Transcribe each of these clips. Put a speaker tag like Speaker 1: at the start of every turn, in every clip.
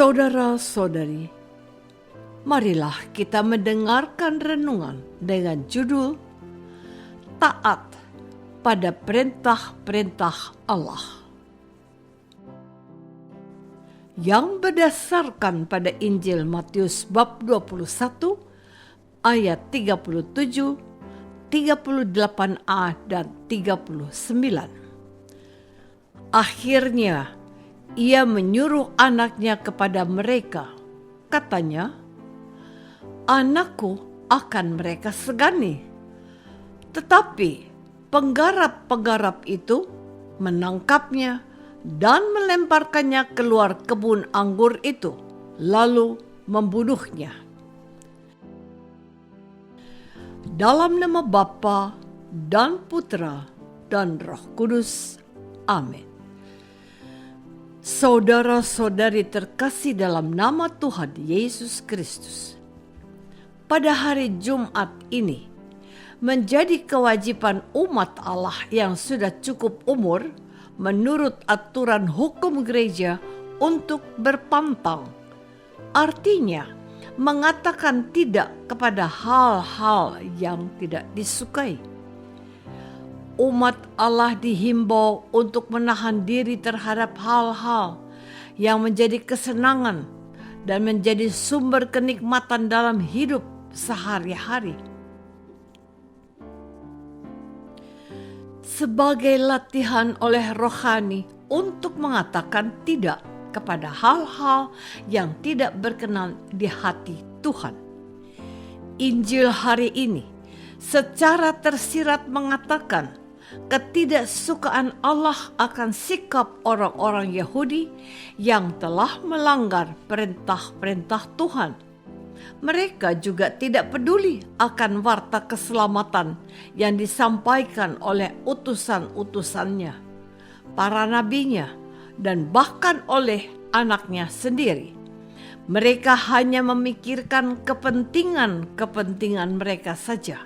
Speaker 1: Saudara-saudari, marilah kita mendengarkan renungan dengan judul Taat pada Perintah-Perintah Allah, yang berdasarkan pada Injil Matius bab 21 ayat 37, 38a dan 39. Akhirnya ia menyuruh anaknya kepada mereka. Katanya, "Anakku akan mereka segani." Tetapi penggarap-penggarap itu menangkapnya dan melemparkannya keluar kebun anggur itu, lalu membunuhnya. Dalam nama Bapa dan Putra dan Roh Kudus. Amin. Saudara-saudari terkasih dalam nama Tuhan Yesus Kristus, pada hari Jumat ini menjadi kewajiban umat Allah yang sudah cukup umur menurut aturan hukum gereja untuk berpantang. Artinya, mengatakan tidak kepada hal-hal yang tidak disukai. Umat Allah dihimbau untuk menahan diri terhadap hal-hal yang menjadi kesenangan dan menjadi sumber kenikmatan dalam hidup sehari-hari. Sebagai latihan oleh rohani untuk mengatakan tidak kepada hal-hal yang tidak berkenan di hati Tuhan. Injil hari ini secara tersirat mengatakan ketidaksukaan Allah akan sikap orang-orang Yahudi yang telah melanggar perintah-perintah Tuhan. Mereka juga tidak peduli akan warta keselamatan yang disampaikan oleh utusan-utusannya, para nabinya, dan bahkan oleh anaknya sendiri. Mereka hanya memikirkan kepentingan mereka saja.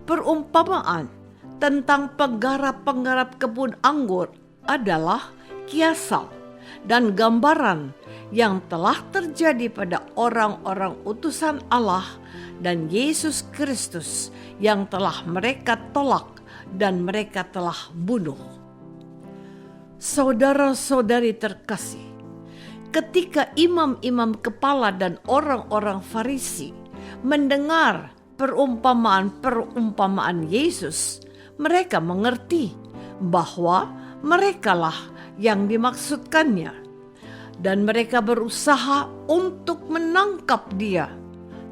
Speaker 1: Perumpamaan tentang penggarap-penggarap kebun anggur adalah kiasan dan gambaran yang telah terjadi pada orang-orang utusan Allah dan Yesus Kristus yang telah mereka tolak dan mereka telah bunuh. Saudara-saudari terkasih, ketika imam-imam kepala dan orang-orang Farisi mendengar perumpamaan Yesus, mereka mengerti bahwa merekalah yang dimaksudkannya, dan mereka berusaha untuk menangkap dia.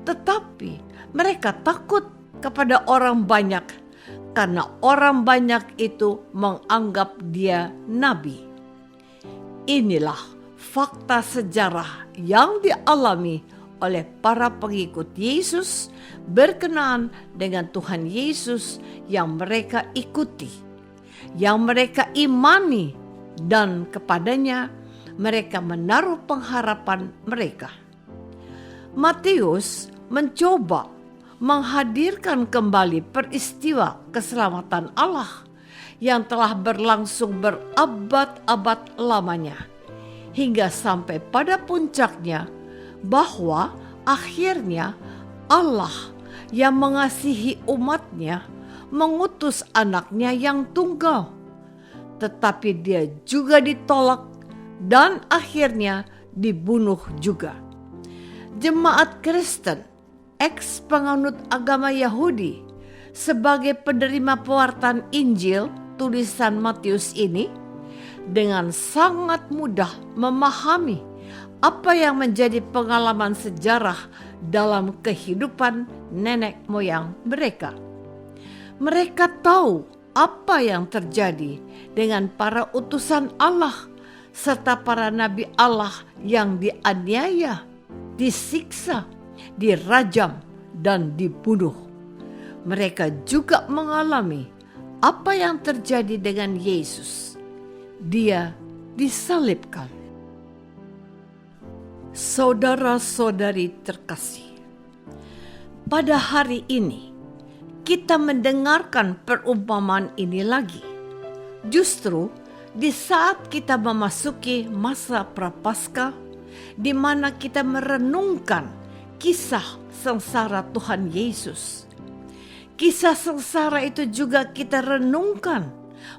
Speaker 1: Tetapi mereka takut kepada orang banyak, karena orang banyak itu menganggap dia nabi. Inilah fakta sejarah yang dialami oleh para pengikut Yesus berkenaan dengan Tuhan Yesus yang mereka ikuti, yang mereka imani, dan kepadanya mereka menaruh pengharapan mereka. Matius mencoba menghadirkan kembali peristiwa keselamatan Allah yang telah berlangsung berabad-abad lamanya, hingga sampai pada puncaknya bahwa akhirnya Allah yang mengasihi umatnya mengutus anaknya yang tunggal. Tetapi dia juga ditolak dan akhirnya dibunuh juga. Jemaat Kristen, ex-penganut agama Yahudi, sebagai penerima pewartaan Injil tulisan Matius ini, dengan sangat mudah memahami apa yang menjadi pengalaman sejarah dalam kehidupan nenek moyang mereka. Mereka tahu apa yang terjadi dengan para utusan Allah serta para nabi Allah yang dianiaya, disiksa, dirajam, dan dibunuh. Mereka juga mengalami apa yang terjadi dengan Yesus. Dia disalibkan. Saudara-saudari terkasih, pada hari ini kita mendengarkan perumpamaan ini lagi. Justru di saat kita memasuki masa Prapaskah di mana kita merenungkan kisah sengsara Tuhan Yesus. Kisah sengsara itu juga kita renungkan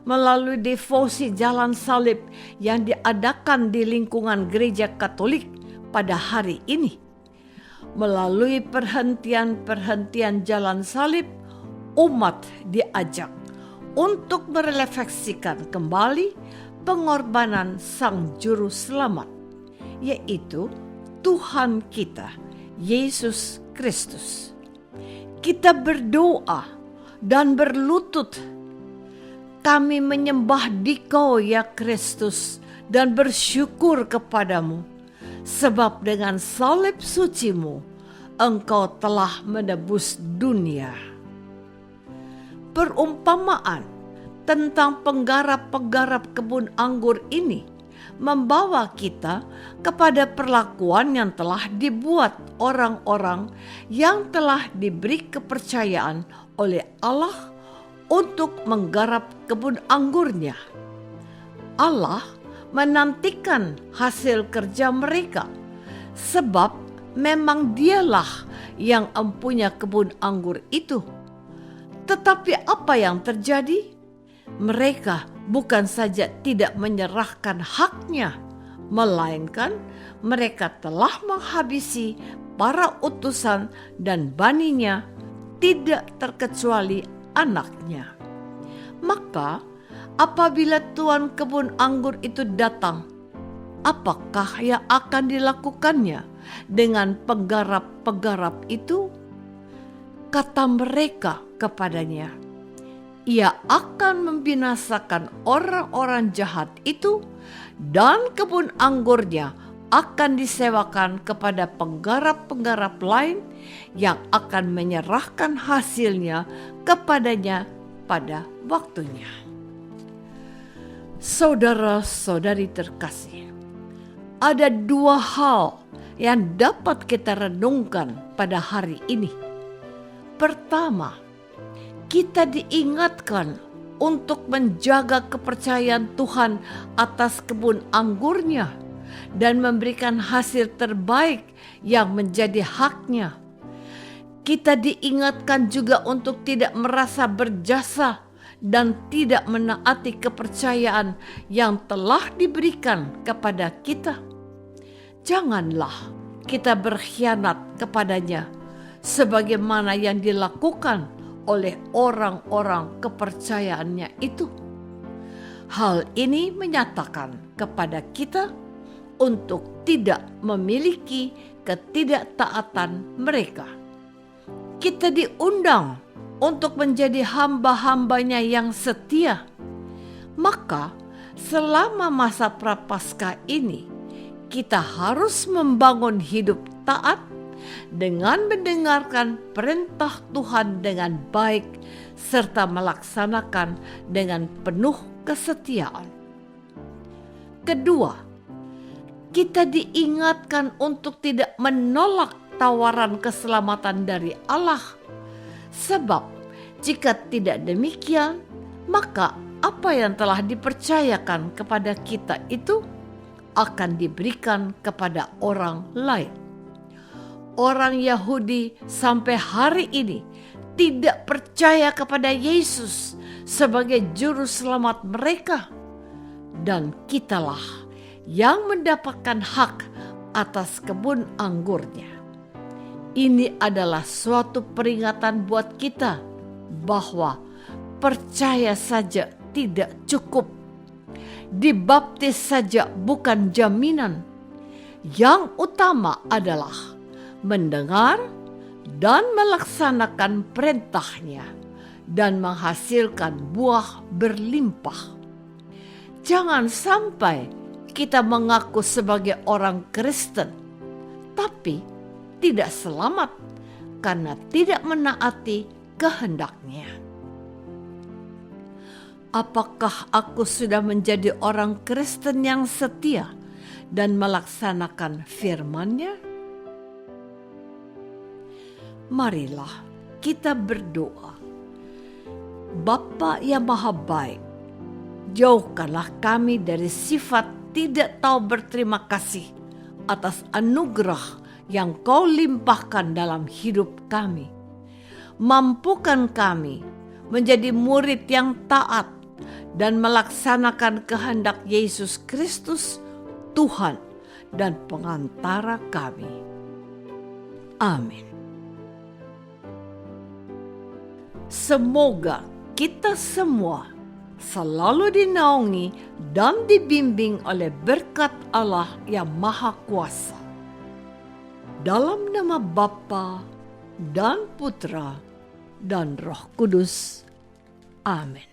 Speaker 1: melalui devosi jalan salib yang diadakan di lingkungan gereja Katolik pada hari ini. Melalui perhentian-perhentian jalan salib, umat diajak untuk merefleksikan kembali pengorbanan Sang Juru Selamat, yaitu Tuhan kita, Yesus Kristus. Kita berdoa dan berlutut, kami menyembah Dikau ya Kristus dan bersyukur kepadamu, sebab dengan salib sucimu Engkau telah menebus dunia. Perumpamaan tentang penggarap-penggarap kebun anggur ini membawa kita kepada perlakuan yang telah dibuat orang-orang yang telah diberi kepercayaan oleh Allah untuk menggarap kebun anggurnya. Allah menantikan hasil kerja mereka, sebab memang Dialah yang mempunyai kebun anggur itu. Tetapi apa yang terjadi? Mereka bukan saja tidak menyerahkan haknya, melainkan mereka telah menghabisi para utusan dan baninya, tidak terkecuali anaknya. Maka apabila tuan kebun anggur itu datang, apakah yang akan dilakukannya dengan penggarap-penggarap itu? Kata mereka kepadanya, ia akan membinasakan orang-orang jahat itu, dan kebun anggurnya akan disewakan kepada penggarap-penggarap lain yang akan menyerahkan hasilnya kepadanya pada waktunya. Saudara-saudari terkasih, ada dua hal yang dapat kita renungkan pada hari ini. Pertama, kita diingatkan untuk menjaga kepercayaan Tuhan atas kebun anggurnya dan memberikan hasil terbaik yang menjadi haknya. Kita diingatkan juga untuk tidak merasa berjasa dan tidak menaati kepercayaan yang telah diberikan kepada kita. Janganlah kita berkhianat kepadanya sebagaimana yang dilakukan oleh orang-orang kepercayaannya itu. Hal ini menyatakan kepada kita untuk tidak memiliki ketidaktaatan mereka. Kita diundang untuk menjadi hamba-hambanya yang setia. Maka selama masa prapaskah ini, kita harus membangun hidup taat dengan mendengarkan perintah Tuhan dengan baik serta melaksanakan dengan penuh kesetiaan. Kedua, kita diingatkan untuk tidak menolak tawaran keselamatan dari Allah, sebab jika tidak demikian, maka apa yang telah dipercayakan kepada kita itu akan diberikan kepada orang lain. Orang Yahudi sampai hari ini tidak percaya kepada Yesus sebagai juru selamat mereka, dan kitalah yang mendapatkan hak atas kebun anggurnya. Ini adalah suatu peringatan buat kita bahwa percaya saja tidak cukup, dibaptis saja bukan jaminan. Yang utama adalah mendengar dan melaksanakan perintahnya dan menghasilkan buah berlimpah. Jangan sampai kita mengaku sebagai orang Kristen, tapi tidak selamat karena tidak menaati kehendaknya. Apakah aku sudah menjadi orang Kristen yang setia dan melaksanakan firman-Nya? Marilah kita berdoa. Bapa yang Maha Baik, jauhkanlah kami dari sifat tidak tahu berterima kasih atas anugerah yang Kau limpahkan dalam hidup kami. Mampukan kami menjadi murid yang taat dan melaksanakan kehendak Yesus Kristus, Tuhan dan pengantara kami. Amin. Semoga kita semua selalu dinaungi dan dibimbing oleh berkat Allah yang Maha Kuasa. Dalam nama Bapa dan Putra dan Roh Kudus. Amin.